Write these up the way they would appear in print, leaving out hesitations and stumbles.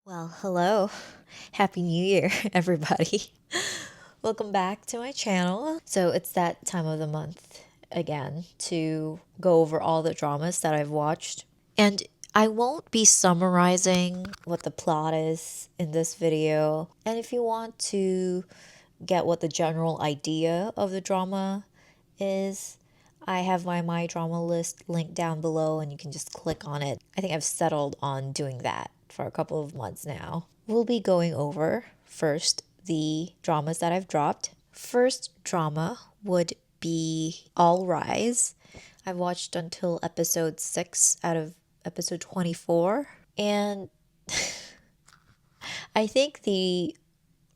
Well, hello. Happy New Year, everybody. Welcome back to my channel. So, it's that time of the month again to go over all the dramas that I've watched. And I won't be summarizing what the plot is in this video. And if you want to get what the general idea of the drama is, I have my drama list linked down below and you can just click on it. I think I've settled on doing that for a couple of months now. We'll be going over first the dramas that I've dropped. First drama would be All Rise. I've watched until episode 6 out of episode 24. And I think the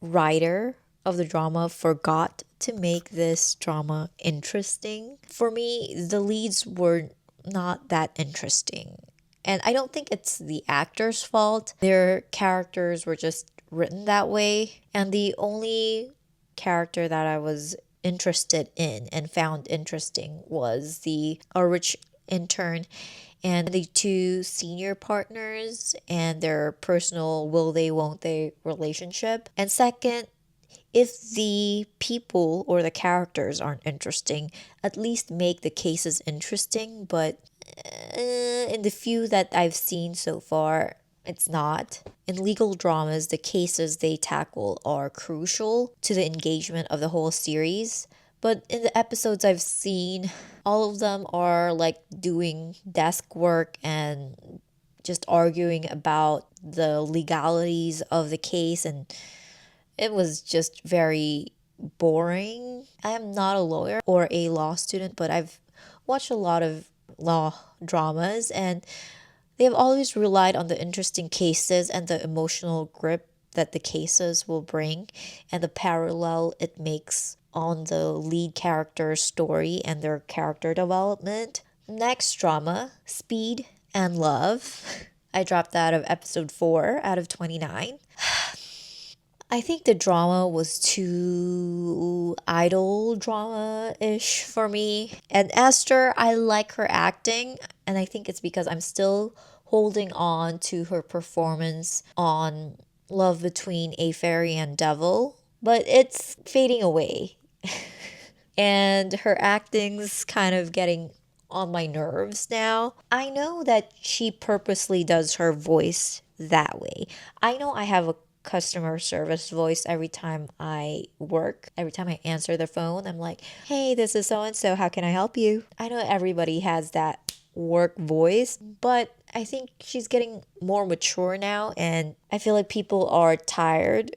writer of the drama forgot to make this drama interesting. For me, the leads were not that interesting. And I don't think it's the actor's fault. Their characters were just written that way. And the only character that I was interested in and found interesting was the rich intern and the two senior partners and their personal will they won't they relationship. And second, if the people or the characters aren't interesting, at least make the cases interesting. But in the few that I've seen so far, it's not. In legal dramas, the cases they tackle are crucial to the engagement of the whole series. But in the episodes I've seen, all of them are like doing desk work and just arguing about the legalities of the case, and it was just very boring. I am not a lawyer or a law student, but I've watched a lot of law dramas and they have always relied on the interesting cases and the emotional grip that the cases will bring and the parallel it makes on the lead character's story and their character development. Next drama, Speed and Love. I dropped that of episode 4 out of 29. I think the drama was too idol drama-ish for me. And Esther, I like her acting, and I think it's because I'm still holding on to her performance on Love Between a Fairy and Devil, but it's fading away. And her acting's kind of getting on my nerves now. I know that she purposely does her voice that way. I know I have a customer service voice every time I work. Every time I answer the phone, I'm like, hey, this is so and so. How can I help you? I know everybody has that work voice, but I think she's getting more mature now, and I feel like people are tired.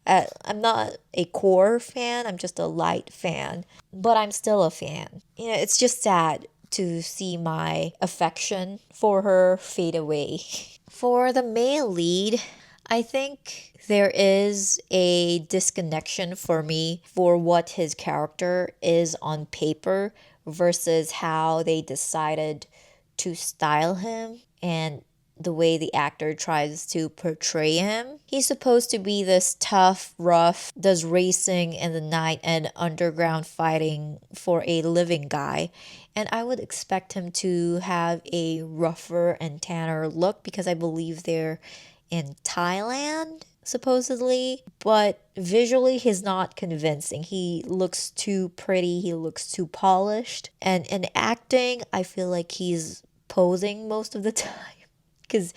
I'm not a core fan, I'm just a light fan, but I'm still a fan. It's just sad to see my affection for her fade away. For the male lead, I think there is a disconnection for me for what his character is on paper versus how they decided to style him and the way the actor tries to portray him. He's supposed to be this tough, rough, does racing in the night and underground fighting for a living guy. And I would expect him to have a rougher and tanner look because I believe they're in Thailand, supposedly. But visually, he's not convincing. He looks too pretty, he looks too polished. And in acting, I feel like he's posing most of the time because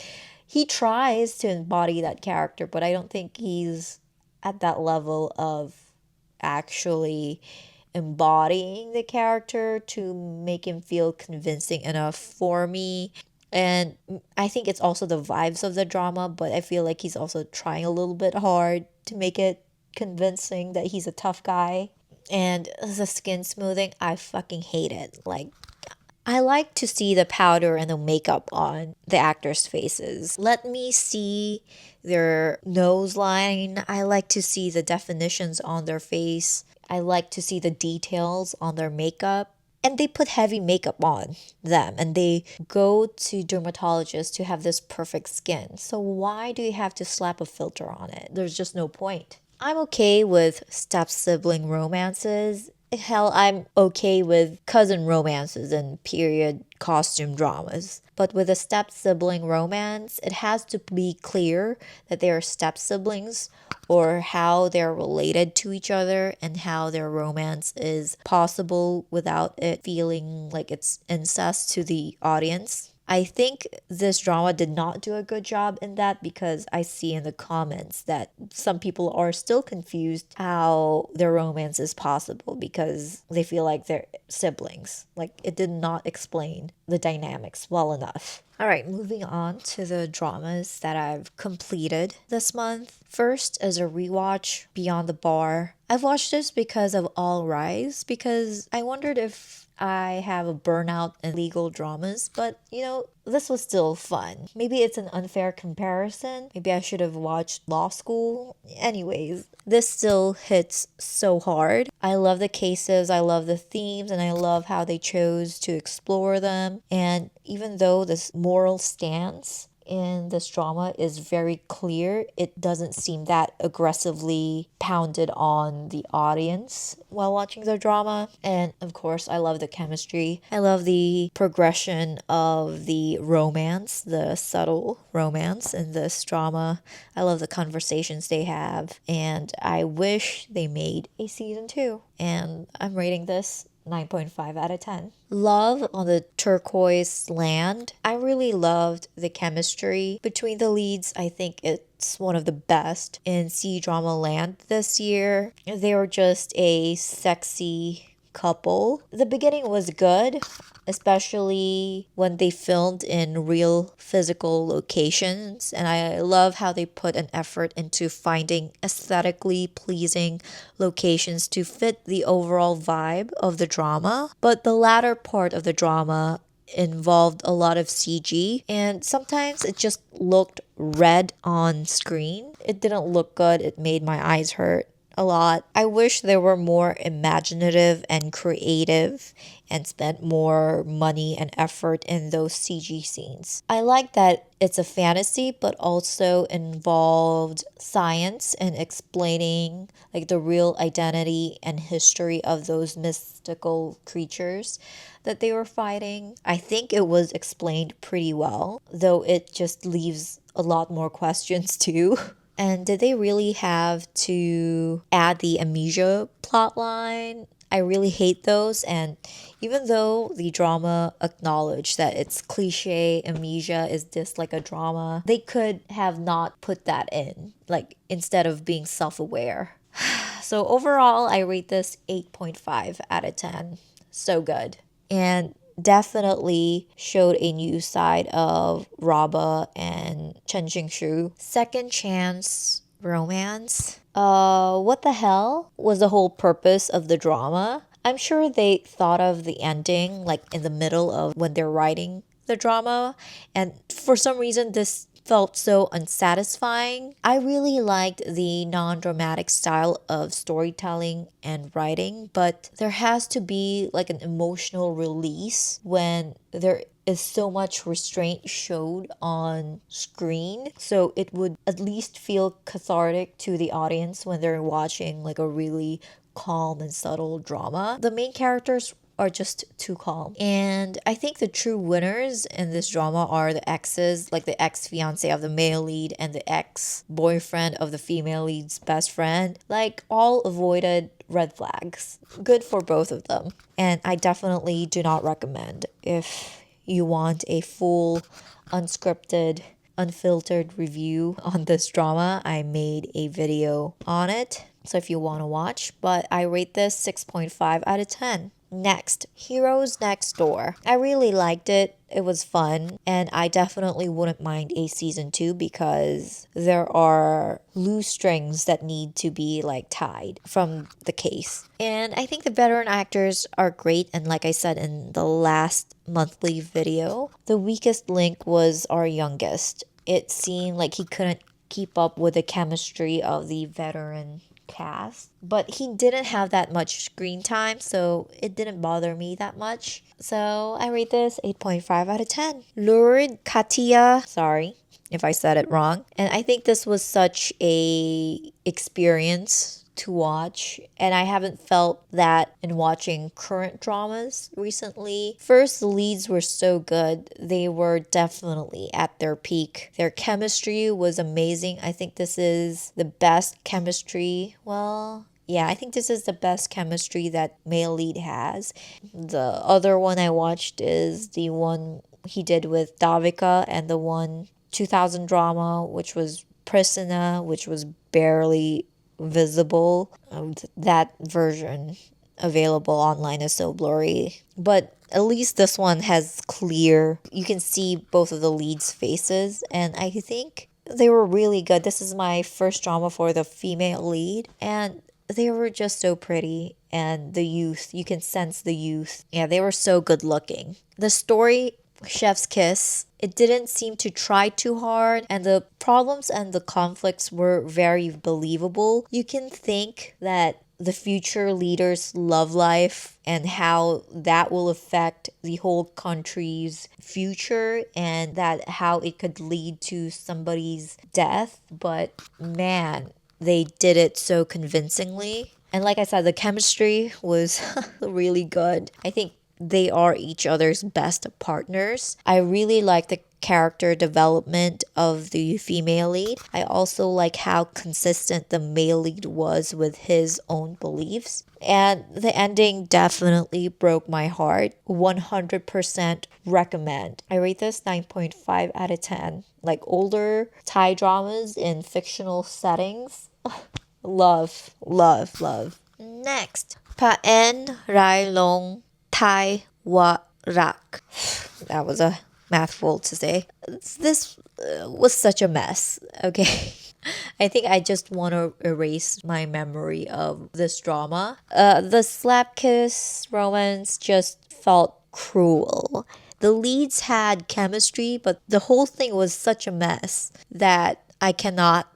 he tries to embody that character, but I don't think he's at that level of actually embodying the character to make him feel convincing enough for me. And I think it's also the vibes of the drama, but I feel like he's also trying a little bit hard to make it convincing that he's a tough guy. And the skin smoothing, I fucking hate it. Like, I like to see the powder and the makeup on the actors' faces. Let me see their nose line. I like to see the definitions on their face. I like to see the details on their makeup. And they put heavy makeup on them and they go to dermatologists to have this perfect skin. So why do you have to slap a filter on it? There's just no point. I'm okay with step sibling romances Hell, I'm okay with cousin romances and period costume dramas. But with a step sibling romance, it has to be clear that they are step siblings or how they're related to each other and how their romance is possible without it feeling like it's incest to the audience. I think this drama did not do a good job in that because I see in the comments that some people are still confused how their romance is possible because they feel like they're siblings. Like it did not explain the dynamics well enough. All right, moving on to the dramas that I've completed this month. First is a rewatch, Beyond the Bar. I've watched this because of All Rise because I wondered if I have a burnout in legal dramas, but this was still fun. Maybe it's an unfair comparison. Maybe I should have watched Law School. Anyways, this still hits so hard. I love the cases, I love the themes, and I love how they chose to explore them. And even though this moral stance in this drama is very clear, it doesn't seem that aggressively pounded on the audience while watching the drama. And of course, I love the chemistry. I love the progression of the romance, the subtle romance in this drama. I love the conversations they have, and I wish they made a season 2. And I'm rating this 9.5 out of 10. Love on the Turquoise Land. I really loved the chemistry between the leads. I think it's one of the best in C-Drama Land this year. They were just a sexy couple. The beginning was good, especially when they filmed in real physical locations. And I love how they put an effort into finding aesthetically pleasing locations to fit the overall vibe of the drama. But the latter part of the drama involved a lot of CG, and sometimes it just looked red on screen. It didn't look good, it made my eyes hurt a lot. I wish they were more imaginative and creative and spent more money and effort in those CG scenes. I like that it's a fantasy but also involved science and explaining like the real identity and history of those mystical creatures that they were fighting. I think it was explained pretty well, though it just leaves a lot more questions too. And did they really have to add the amnesia plotline? I really hate those. And even though the drama acknowledged that it's cliche, amnesia is just like a drama, they could have not put that in, like instead of being self aware. So overall, I rate this 8.5 out of 10. So good. And definitely showed a new side of Raba and Chen Jingshu. Second chance romance. What the hell was the whole purpose of the drama? I'm sure they thought of the ending like in the middle of when they're writing the drama, and for some reason this felt so unsatisfying. I really liked the non dramatic style of storytelling and writing, but there has to be like an emotional release when there is so much restraint showed on screen. So it would at least feel cathartic to the audience when they're watching like a really calm and subtle drama. The main characters are just too calm. And I think the true winners in this drama are the exes, like the ex-fiance of the male lead and the ex-boyfriend of the female lead's best friend. Like all avoided red flags. Good for both of them. And I definitely do not recommend. If you want a full, unscripted, unfiltered review on this drama, I made a video on it. So if you want to watch, but I rate this 6.5 out of 10. Next, Heroes Next Door. I really liked it. It was fun, and I definitely wouldn't mind a season 2 because there are loose strings that need to be like tied from the case. And I think the veteran actors are great, and like I said in the last monthly video, the weakest link was our youngest. It seemed like he couldn't keep up with the chemistry of the veteran cast, but he didn't have that much screen time, so it didn't bother me that much. So I rate this 8.5 out of 10. Lurid Katia, sorry if I said it wrong. And I think this was such a experience to watch, and I haven't felt that in watching current dramas recently. First, the leads were so good. They were definitely at their peak. Their chemistry was amazing. I think this is the best chemistry. Well, yeah, I think this is the best chemistry that male lead has. The other one I watched is the one he did with Davika, and the one 2000 drama, which was Priscilla, which was barely visible. That version available online is so blurry. But at least this one has clear, you can see both of the leads' faces, and I think they were really good. This is my first drama for the female lead, and they were just so pretty, and the youth, you can sense the youth. Yeah, they were so good looking. The story, Chef's Kiss, it didn't seem to try too hard, and the problems and the conflicts were very believable. You can think that the future leader's love life and how that will affect the whole country's future, and that how it could lead to somebody's death. But man, they did it so convincingly. And like I said, the chemistry was really good. I think they are each other's best partners. I really like the character development of the female lead. I also like how consistent the male lead was with his own beliefs. And the ending definitely broke my heart. 100% recommend. I rate this 9.5 out of 10. Like older Thai dramas in fictional settings. Love, love, love. Next, Paen Rai Long Thai Wa Rak. That was a mouthful to say. This was such a mess, okay? I think I just want to erase my memory of this drama. The slap kiss romance just felt cruel. The leads had chemistry, but the whole thing was such a mess that I cannot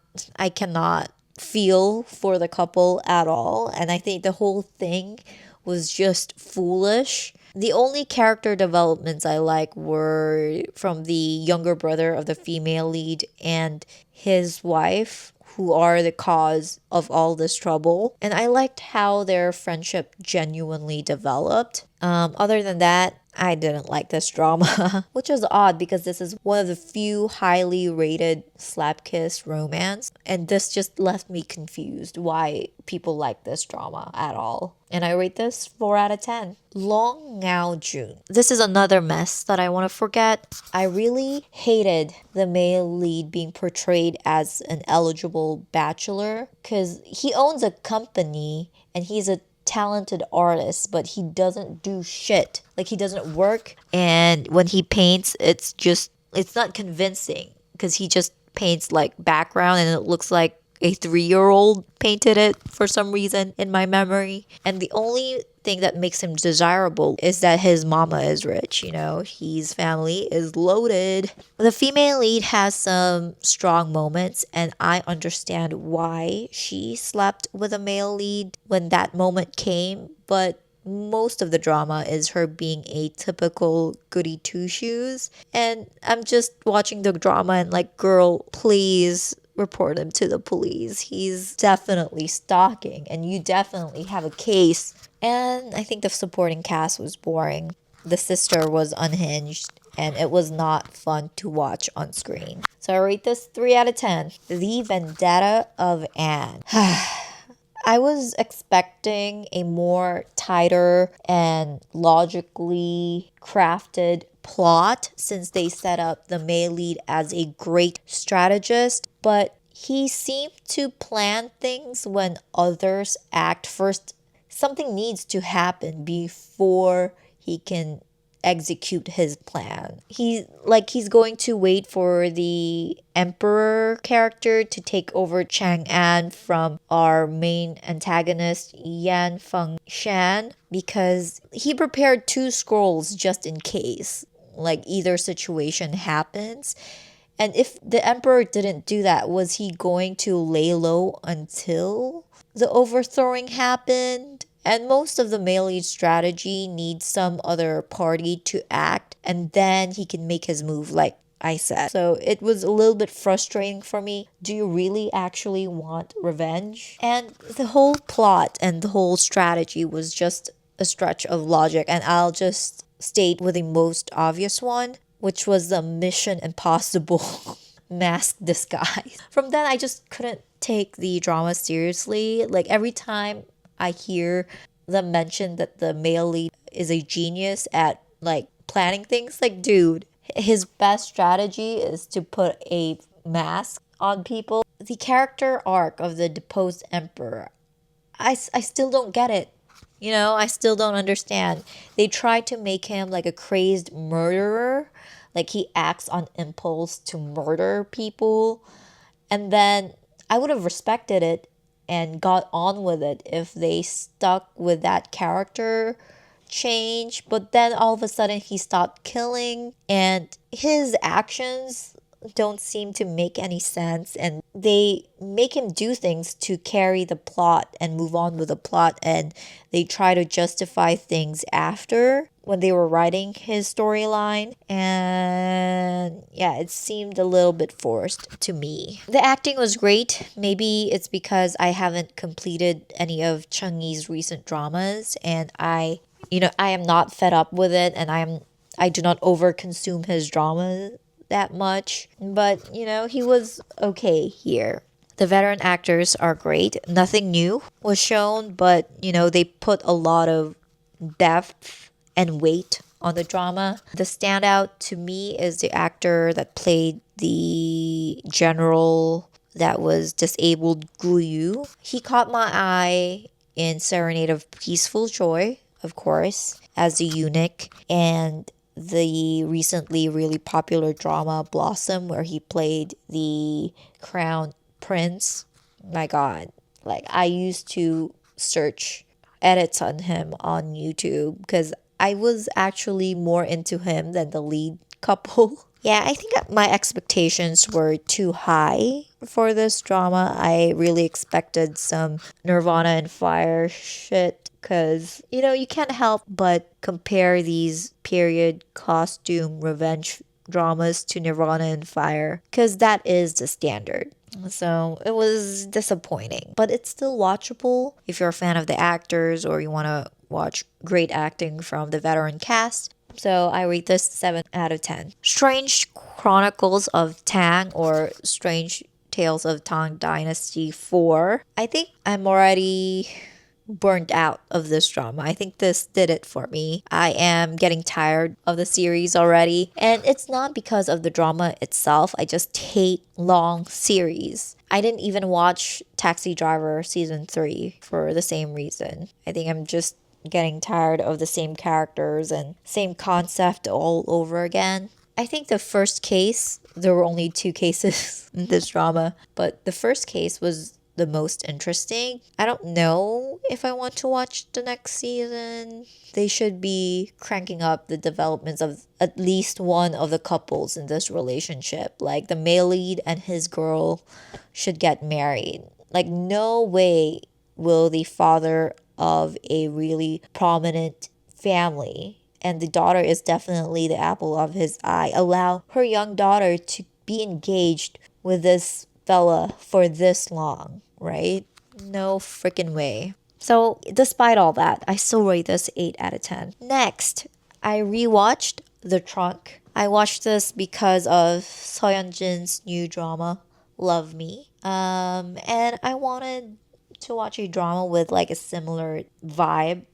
feel for the couple at all. And I think the whole thing was just foolish. The only character developments I like were from the younger brother of the female lead and his wife, who are the cause of all this trouble. And I liked how their friendship genuinely developed. Other than that, I didn't like this drama, which is odd because this is one of the few highly rated slap kiss romance, and this just left me confused why people like this drama at all. And I rate this 4 out of 10. Long Ngao Jun. This is another mess that I want to forget. I really hated the male lead being portrayed as an eligible bachelor because he owns a company and he's a talented artist, but he doesn't do shit. Like, he doesn't work, and when he paints, it's not convincing because he just paints like background and it looks like a 3-year-old painted it for some reason in my memory. And the only thing that makes him desirable is that his mama is rich, his family is loaded. The female lead has some strong moments, and I understand why she slept with a male lead when that moment came, but most of the drama is her being a typical goody two shoes. And I'm just watching the drama and like, girl, please report him to the police. He's definitely stalking, and you definitely have a case. And I think the supporting cast was boring. The sister was unhinged, and it was not fun to watch on screen. So I rate this 3 out of 10. The Vendetta of Anne. I was expecting a more tighter and logically crafted plot since they set up the male lead as a great strategist, but he seemed to plan things when others act first. Something needs to happen before he can execute his plan. He's going to wait for the emperor character to take over Chang'an from our main antagonist Yan Feng Shan, because he prepared 2 scrolls just in case like either situation happens. And if the emperor didn't do that, was he going to lay low until the overthrowing happened? And most of the male lead strategy needs some other party to act, and then he can make his move. Like, I said. So it was a little bit frustrating for me. Do you really actually want revenge? And the whole plot and the whole strategy was just a stretch of logic. And I'll just state with the most obvious one, which was the Mission Impossible mask disguise. From then, I just couldn't take the drama seriously. Like every time I hear them mention that the male lead is a genius at like planning things, like dude, his best strategy is to put a mask on people. The character arc of the deposed emperor, I still don't get it. I still don't understand. They try to make him like a crazed murderer, like he acts on impulse to murder people. And then I would have respected it and got on with it if they stuck with that character change. But then all of a sudden he stopped killing, and his actions don't seem to make any sense, and they make him do things to carry the plot and move on with the plot, and they try to justify things after when they were writing his storyline. And yeah, it seemed a little bit forced to me. The acting was great. Maybe it's because I haven't completed any of Chung Yi's recent dramas, and I am not fed up with it, and I do not overconsume his drama that much. But he was okay here. The veteran actors are great. Nothing new was shown, but they put a lot of depth and weight on the drama. The standout to me is the actor that played the general that was disabled, Gu Yu. He caught my eye in Serenade of Peaceful Joy, of course, as the eunuch, and the recently really popular drama Blossom, where he played the crown prince. My God, like I used to search edits on him on YouTube because I was actually more into him than the lead couple. Yeah, I think my expectations were too high for this drama. I really expected some Nirvana and Fire shit because, you can't help but compare these period costume revenge dramas to Nirvana and Fire because that is the standard. So it was disappointing, but it's still watchable if you're a fan of the actors or you want to watch great acting from the veteran cast. So I rate this 7 out of 10. Strange Chronicles of Tang, or Strange Tales of Tang Dynasty 4. I think I'm already burnt out of this drama. I think this did it for me. I am getting tired of the series already. And it's not because of the drama itself. I just hate long series. I didn't even watch Taxi Driver season 3 for the same reason. I think I'm just getting tired of the same characters and same concept all over again. I think the first case, there were only 2 cases in this drama, but the first case was the most interesting. I don't know if I want to watch the next season. They should be cranking up the developments of at least one of the couples in this relationship. Like the male lead and his girl should get married. Like no way will the father of a really prominent family, and the daughter is definitely the apple of his eye, allow her young daughter to be engaged with this fella for this long, right? No freaking way. So, despite all that, I still rate this 8 out of 10. Next, I rewatched The Trunk. I watched this because of Seo Yeon-jin's new drama, Love Me. And I wanted to watch a drama with like a similar vibe,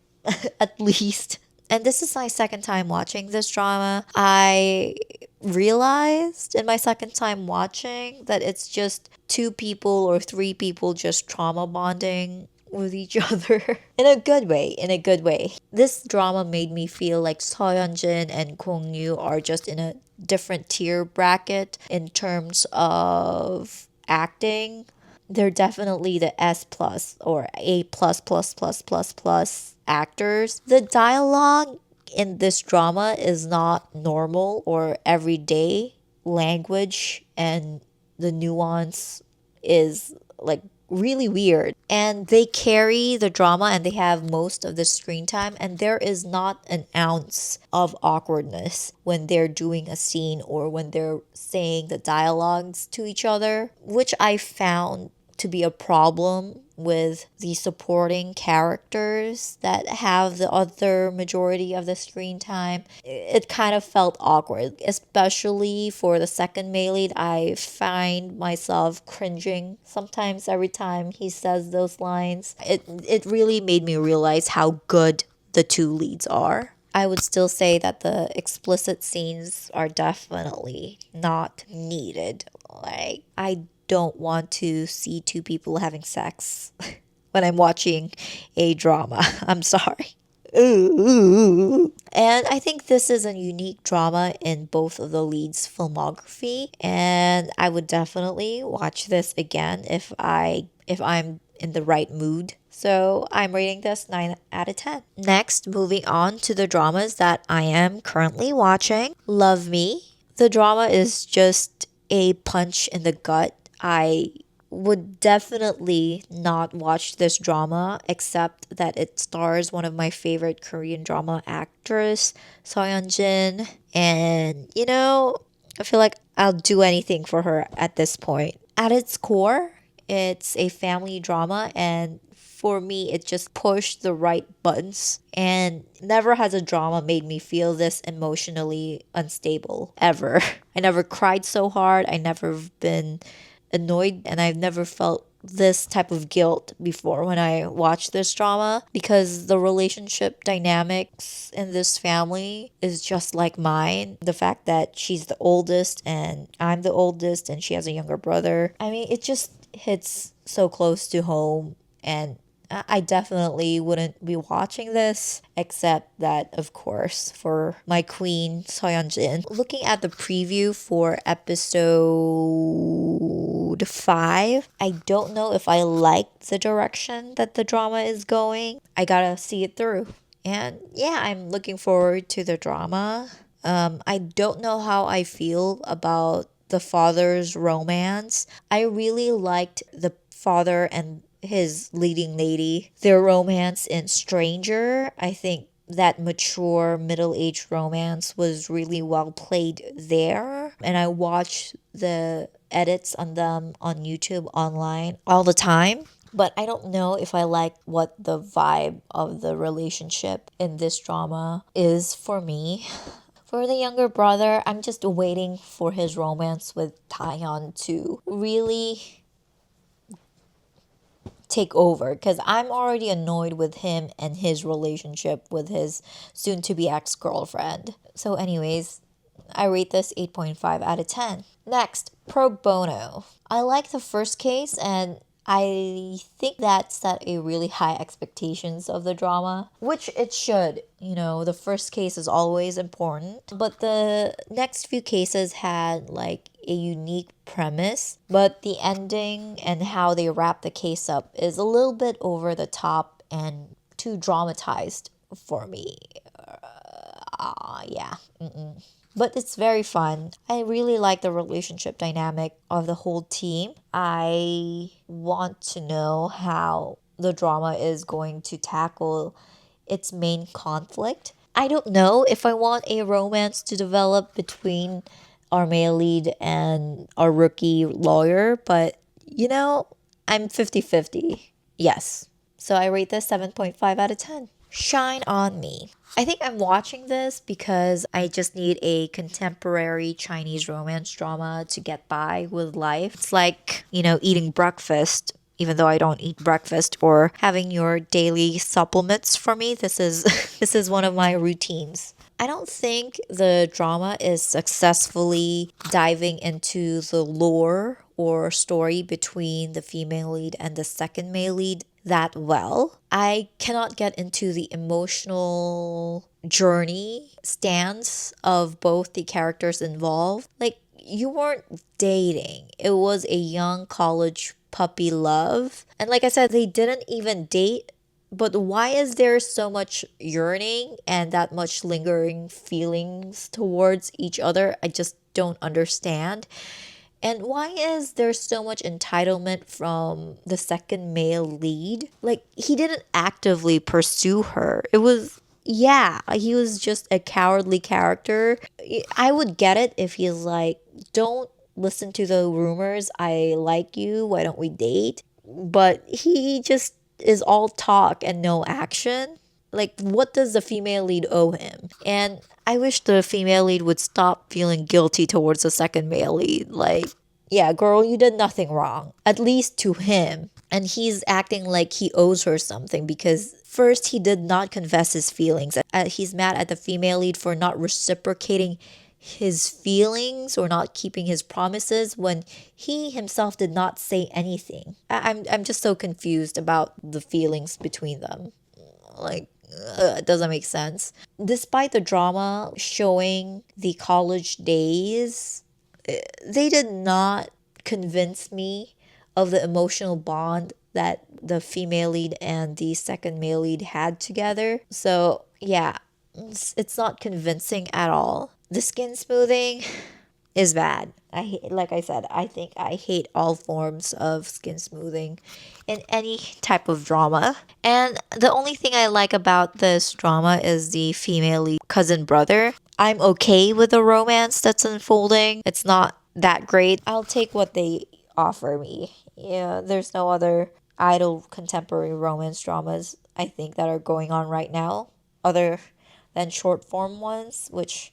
at least. And this is my second time watching this drama. I realized in my second time watching that it's just 2 people or 3 people just trauma bonding with each other in a good way, This drama made me feel like Seo Yeon-jin and Kwon Yu are just in a different tier bracket in terms of acting. They're definitely the S plus or A plus plus plus plus plus actors. The dialogue in this drama is not normal or everyday language, and the nuance is like really weird. And they carry the drama and they have most of the screen time, and there is not an ounce of awkwardness when they're doing a scene or when they're saying the dialogues to each other, which I found to be a problem with the supporting characters that have the other majority of the screen time. It kind of felt awkward, especially for the second male lead. I find myself cringing sometimes every time he says those lines. It really made me realize how good the two leads are. I would still say that the explicit scenes are definitely not needed. Like, I don't want to see two people having sex when I'm watching a drama. I'm sorry. Ooh. And I think this is a unique drama in both of the leads' filmography, and I would definitely watch this again if I'm in the right mood. So I'm rating this 9 out of 10. Next, moving on to the dramas that I am currently watching. Love Me. The drama is just a punch in the gut. I would definitely not watch this drama except that it stars one of my favorite Korean drama actors, Seo Yeon-jin, and I feel like I'll do anything for her at this point. At its core, it's a family drama, and for me it just pushed the right buttons, and never has a drama made me feel this emotionally unstable ever. I never cried so hard. I never been annoyed, and I've never felt this type of guilt before when I watch this drama, because the relationship dynamics in this family is just like mine. The fact that she's the oldest and I'm the oldest and she has a younger brother. I mean, it just hits so close to home, and I definitely wouldn't be watching this, except that, of course, for my queen, Seo Yeon-jin. Looking at the preview for episode 5, I don't know if I like the direction that the drama is going. I gotta see it through. And yeah, I'm looking forward to the drama. I don't know how I feel about the father's romance. I really liked the father and his leading lady, their romance in Stranger. I think that mature middle-aged romance was really well played there. And I watch the edits on them on YouTube online all the time. But I don't know if I like what the vibe of the relationship in this drama is for me. For the younger brother, I'm just waiting for his romance with Taehyun to really take over, because I'm already annoyed with him and his relationship with his soon to be ex girlfriend. So, anyways, I rate this 8.5 out of 10. Next, Pro Bono. I like the first case, and I think that set a really high expectations of the drama, which it should. The first case is always important, but the next few cases had like a unique premise, but the ending and how they wrap the case up is a little bit over the top and too dramatized for me. Yeah. Mm-mm. But it's very fun. I really like the relationship dynamic of the whole team. I want to know how the drama is going to tackle its main conflict. I don't know if I want a romance to develop between our male lead and our rookie lawyer, but I'm 50-50. Yes. So I rate this 7.5 out of 10. Shine on Me. I think I'm watching this because I just need a contemporary Chinese romance drama to get by with life. It's like, eating breakfast, even though I don't eat breakfast, or having your daily supplements. For me, this is this is one of my routines. I don't think the drama is successfully diving into the lore or story between the female lead and the second male lead that well. I cannot get into the emotional journey stance of both the characters involved. Like, you weren't dating, it was a young college puppy love. And like I said, they didn't even date. But why is there so much yearning and that much lingering feelings towards each other? I just don't understand. And why is there so much entitlement from the second male lead? Like, he didn't actively pursue her. It was, yeah, he was just a cowardly character. I would get it if he's like, don't listen to the rumors. I like you. Why don't we date? But he just is all talk and no action. Like, what does the female lead owe him? And I wish the female lead would stop feeling guilty towards the second male lead. Like, yeah, girl, you did nothing wrong, at least to him. And he's acting like he owes her something because first he did not confess his feelings. He's mad at the female lead for not reciprocating his feelings or not keeping his promises when he himself did not say anything. I'm just so confused about the feelings between them. Like, it doesn't make sense. Despite the drama showing the college days, they did not convince me of the emotional bond that the female lead and the second male lead had together. So, yeah, it's not convincing at all. The skin smoothing is bad. Like I said, I think I hate all forms of skin smoothing in any type of drama. And the only thing I like about this drama is the female lead cousin brother. I'm okay with the romance that's unfolding. It's not that great. I'll take what they offer me. Yeah, there's no other idol contemporary romance dramas I think that are going on right now other than short form ones, which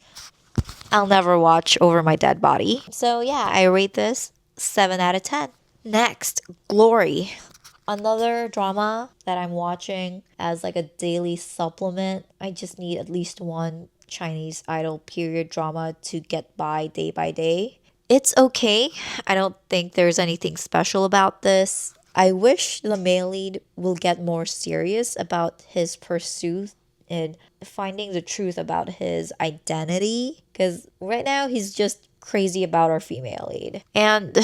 I'll never watch over my dead body. So yeah, I rate this 7 out of 10. Next, Glory. Another drama that I'm watching as like a daily supplement. I just need at least one Chinese idol period drama to get by day. It's okay. I don't think there's anything special about this. I wish the male lead will get more serious about his pursuit and finding the truth about his identity. Because right now he's just crazy about our female lead. And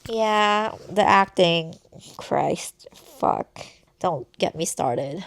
yeah, the acting, Christ, fuck. Don't get me started.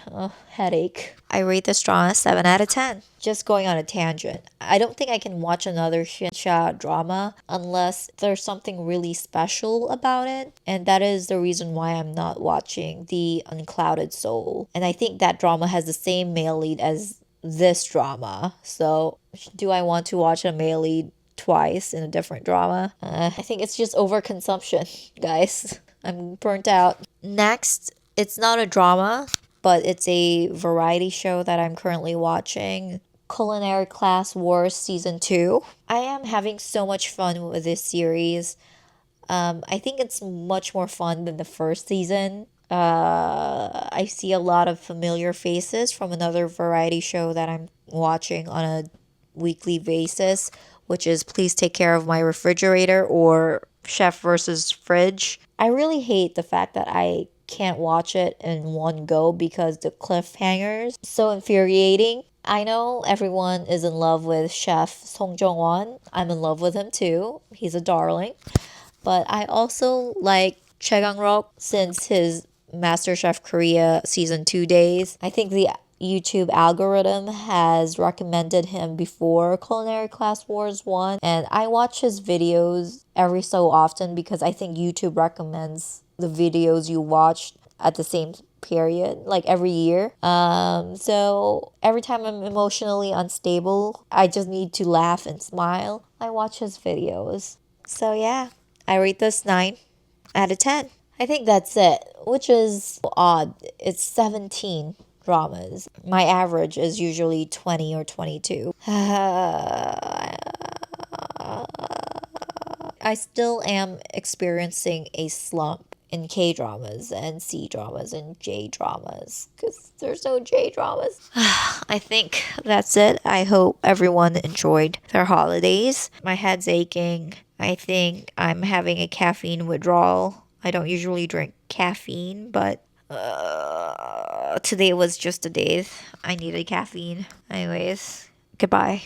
Headache. I rate this drama 7 out of 10. Just going on a tangent. I don't think I can watch another Xinsha drama unless there's something really special about it. And that is the reason why I'm not watching The Unclouded Soul. And I think that drama has the same male lead as this drama. So, do I want to watch a male lead twice in a different drama? I think it's just overconsumption, guys. I'm burnt out. Next, it's not a drama, but it's a variety show that I'm currently watching. Culinary Class Wars Season 2. I am having so much fun with this series. I think it's much more fun than the first season. I see a lot of familiar faces from another variety show that I'm watching on a weekly basis, which is Please Take Care of My Refrigerator or Chef versus Fridge. I really hate the fact that I can't watch it in one go because the cliffhangers so infuriating. I know everyone is in love with Chef Song Jong-won. I'm in love with him too. He's a darling. But I also like Choi Gang-rok since his MasterChef Korea season 2 days. I think the YouTube algorithm has recommended him before Culinary Class Wars 1, and I watch his videos every so often because I think YouTube recommends the videos you watch at the same period, like every year. So every time I'm emotionally unstable, I just need to laugh and smile. I watch his videos. So yeah, I rate this 9 out of 10. I think that's it, which is odd. It's 17 dramas. My average is usually 20 or 22. I still am experiencing a slump in K dramas and C dramas and J dramas because there's no J dramas. I think that's it. I hope everyone enjoyed their holidays. My head's aching. I think I'm having a caffeine withdrawal. I don't usually drink caffeine, but today was just a day I needed caffeine. Anyways, goodbye.